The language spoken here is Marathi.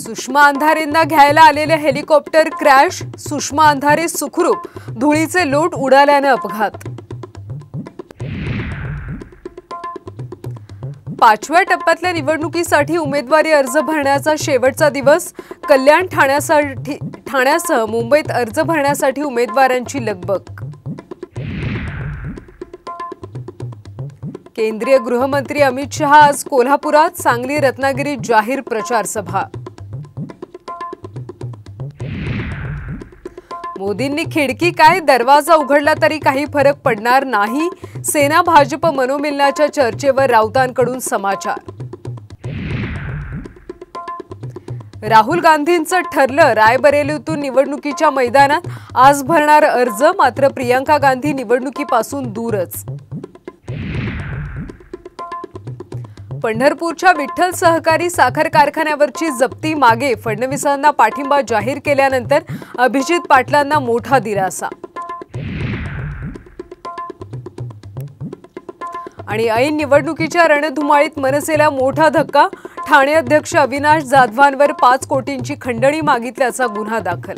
सुषमा अंधारेंना घ्यायला आलेले हेलिकॉप्टर क्रॅश, सुषमा अंधारे सुखरूप, धुळीचे लोट उडाल्याने अपघात। पाचव्या टप्प्यातल्या निवडणुकीसाठी उमेदवारी अर्ज भरण्याचा शेवटचा दिवस। कल्याण ठाण्यासह मुंबईत अर्ज भरण्यासाठी उमेदवारांची लगबग। केंद्रीय गृहमंत्री अमित शहा आज कोल्हापुरात, सांगली रत्नागिरीत जाहीर प्रचार सभा। मोदींनी खिडकी काय, दरवाजा उघडला तरी काही फरक पडणार नाही। सेना भाजप मनोमिलनाच्या चर्चेवर राऊतांकडून समाचार। राहुल गांधींचं ठरलं, रायबरेलीतून निवडणुकीच्या मैदानात आज भरणार अर्ज, मात्र प्रियंका गांधी निवडणुकीपासून दूरच। पंढरपूरच्या विठ्ठल सहकारी साखर कारखान्यावरची जप्ती मागे, फडणवीसांना पाठिंबा जाहीर केल्यानंतर अभिजित पाटलांना मोठा दिलासा। आणि ऐन निवडणुकीच्या रणधुमाळीत मनसेला मोठा धक्का, ठाणे अध्यक्ष अविनाश जाधवांवर 5 कोटींची खंडणी मागितल्याचा गुन्हा दाखल।